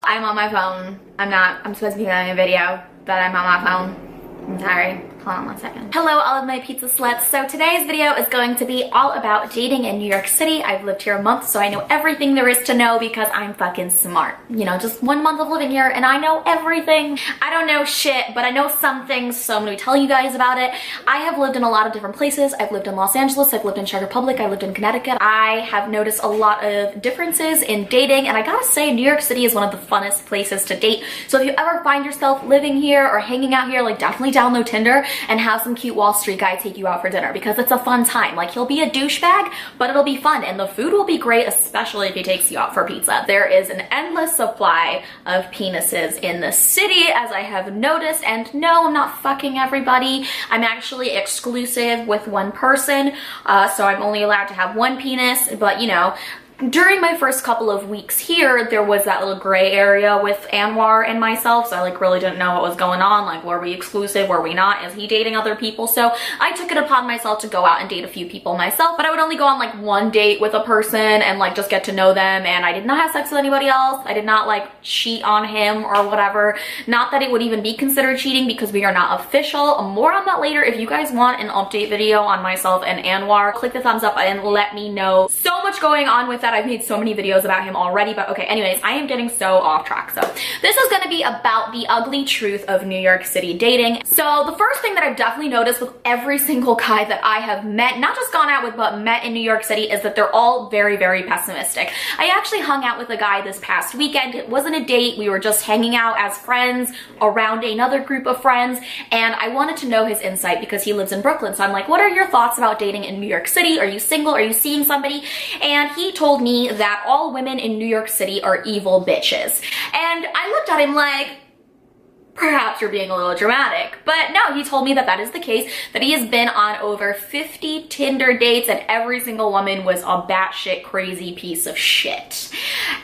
I'm on my phone. I'm supposed to be filming a video, but I'm on my phone. I'm sorry. Hold on one second. Hello, all of my pizza sluts. So today's video is going to be all about dating in New York City. I've lived here a month, so I know everything there is to know because I'm fucking smart. You know, just 1 month of living here and I know everything. I don't know shit, but I know some things, so I'm gonna be telling you guys about it. I have lived in a lot of different places. I've lived in Los Angeles, I've lived in Czech Republic, I lived in Connecticut. I have noticed a lot of differences in dating, and I gotta say, New York City is one of the funnest places to date. So if you ever find yourself living here or hanging out here, like definitely download Tinder and have some cute Wall Street guy take you out for dinner because it's a fun time. Like, he'll be a douchebag, but it'll be fun, and the food will be great, especially if he takes you out for pizza. There is an endless supply of penises in the city, as I have noticed, and no, I'm not fucking everybody. I'm actually exclusive with one person, so I'm only allowed to have one penis, but you know, during my first couple of weeks here, there was that little gray area with Anwar and myself, so I like really didn't know what was going on. Like, were we exclusive? Were we not? Is he dating other people? So I took it upon myself to go out and date a few people myself, but I would only go on like one date with a person and like just get to know them, and I did not have sex with anybody else. I did not like cheat on him or whatever. Not that it would even be considered cheating because we are not official. More on that later. If you guys want an update video on myself and Anwar, click the thumbs up and let me know. So much going on with that. I've made so many videos about him already, but okay, anyways, I am getting so off track. So this is gonna be about the ugly truth of New York City dating. So the first thing that I've definitely noticed with every single guy that I have met, not just gone out with, but met in New York City, is that they're all very, very pessimistic. I actually hung out with a guy this past weekend. It wasn't a date. We were just hanging out as friends around another group of friends, and I wanted to know his insight because he lives in Brooklyn. So I'm like, what are your thoughts about dating in New York City? Are you single? Are you seeing somebody? And he told me that all women in New York City are evil bitches. And I looked at him like, perhaps you're being a little dramatic. But no, he told me that that is the case, that he has been on over 50 Tinder dates and every single woman was a batshit crazy piece of shit.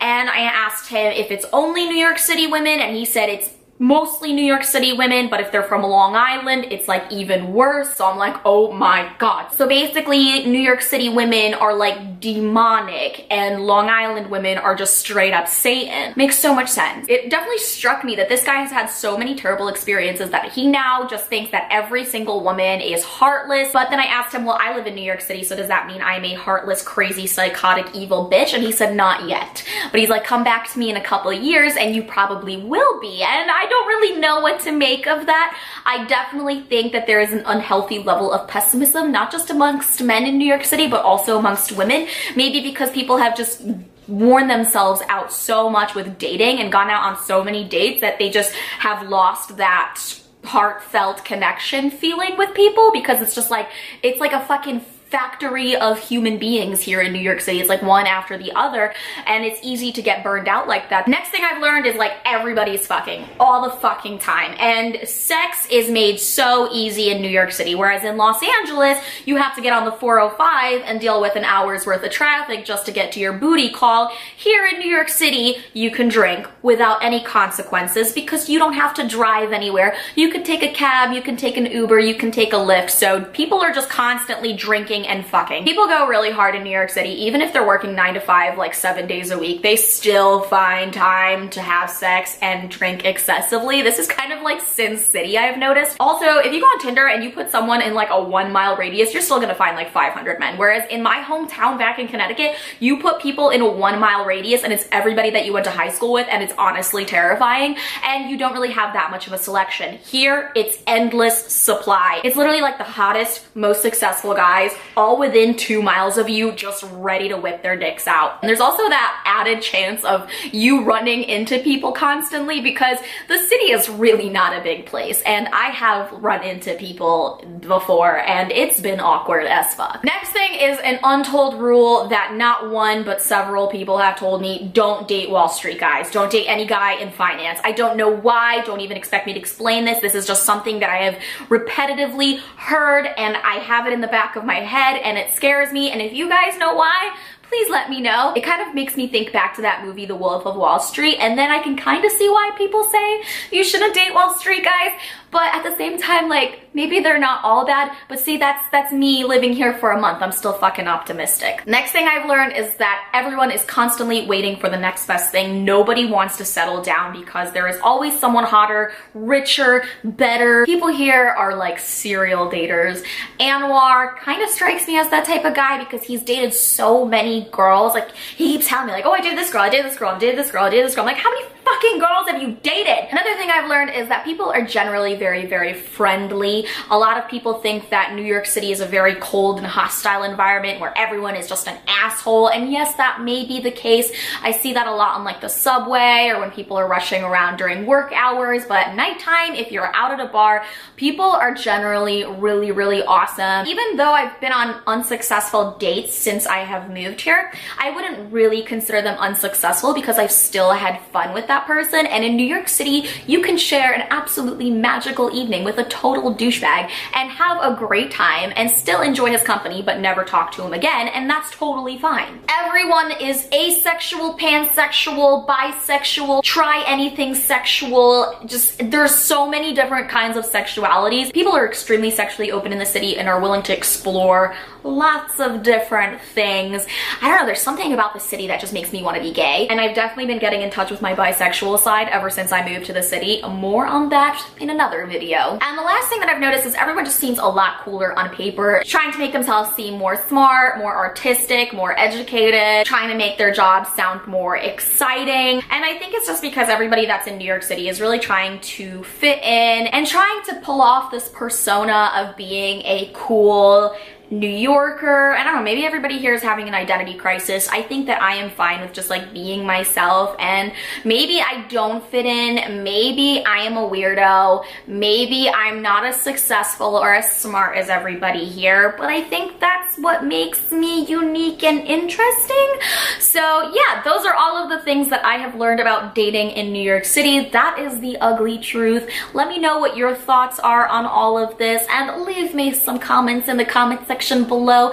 And I asked him if it's only New York City women, and he said it's mostly New York City women, but if they're from Long Island, it's like even worse. So I'm like, oh my God. So basically, New York City women are like demonic and Long Island women are just straight up Satan. Makes so much sense. It definitely struck me that this guy has had so many terrible experiences that he now just thinks that every single woman is heartless. But then I asked him, well, I live in New York City, so does that mean I'm a heartless, crazy, psychotic, evil bitch? And he said, not yet. But he's like, come back to me in a couple of years and you probably will be. And I don't really know what to make of that. I definitely think that there is an unhealthy level of pessimism, not just amongst men in New York City, but also amongst women. Maybe because people have just worn themselves out so much with dating and gone out on so many dates that they just have lost that heartfelt connection feeling with people, because it's just like, it's like a fucking factory of human beings here in New York City. It's like one after the other, and it's easy to get burned out like that. Next thing I've learned is like everybody's fucking all the fucking time, and sex is made so easy in New York City, whereas in Los Angeles you have to get on the 405 and deal with an hour's worth of traffic just to get to your booty call. Here in New York City you can drink without any consequences because you don't have to drive anywhere. You can take a cab, you can take an Uber, you can take a Lyft. So people are just constantly drinking and fucking. People go really hard in New York City. Even if they're working 9 to 5 like 7 days a week, they still find time to have sex and drink excessively. This is kind of like Sin City, I've noticed. Also, if you go on Tinder and you put someone in like a 1 mile radius, you're still gonna find like 500 men. Whereas in my hometown back in Connecticut, you put people in a 1 mile radius and it's everybody that you went to high school with, and it's honestly terrifying, and you don't really have that much of a selection. Here, it's endless supply. It's literally like the hottest, most successful guys all within 2 miles of you, just ready to whip their dicks out. And there's also that added chance of you running into people constantly because the city is really not a big place, and I have run into people before and it's been awkward as fuck. Next thing is an untold rule that not one but several people have told me: don't date Wall Street guys. Don't date any guy in finance. I don't know why. Don't even expect me to explain this. This is just something that I have repetitively heard, and I have it in the back of my head, and it scares me. And if you guys know why, please let me know. It kind of makes me think back to that movie, The Wolf of Wall Street, and then I can kind of see why people say you shouldn't date Wall Street guys. but at the same time, like, maybe they're not all bad, but see, that's me living here for a month. I'm still fucking optimistic. Next thing I've learned is that everyone is constantly waiting for the next best thing. Nobody wants to settle down because there is always someone hotter, richer, better. People here are like serial daters. Anwar kind of strikes me as that type of guy because he's dated so many girls. Like, he keeps telling me like, oh, I dated this girl, I dated this girl, I dated this girl, I dated this girl. I'm like, how many fucking girls have you dated? Another thing I've learned is that people are generally very, very friendly. A lot of people think that New York City is a very cold and hostile environment where everyone is just an asshole. And yes, that may be the case. I see that a lot on like the subway or when people are rushing around during work hours. But at nighttime, if you're out at a bar, people are generally really, really awesome. Even though I've been on unsuccessful dates since I have moved here, I wouldn't really consider them unsuccessful because I've still had fun with that person. And in New York City, you can share an absolutely magical evening with a total douchebag and have a great time and still enjoy his company but never talk to him again, and that's totally fine. Everyone is asexual, pansexual, bisexual, try anything sexual. Just, there's so many different kinds of sexualities. People are extremely sexually open in the city and are willing to explore lots of different things. I don't know, there's something about the city that just makes me want to be gay, and I've definitely been getting in touch with my bisexual side ever since I moved to the city. More on that in another video. And the last thing that I've noticed is everyone just seems a lot cooler on paper, trying to make themselves seem more smart, more artistic, more educated, trying to make their jobs sound more exciting. And I think it's just because everybody that's in New York City is really trying to fit in and trying to pull off this persona of being a cool New Yorker. I don't know, maybe everybody here is having an identity crisis. I think that I am fine with just like being myself, and maybe I don't fit in, maybe I am a weirdo, maybe I'm not as successful or as smart as everybody here, but I think that's what makes me unique and interesting. So yeah, those are all of the things that I have learned about dating in New York City. That is the ugly truth. Let me know what your thoughts are on all of this and leave me some comments in the comment section below.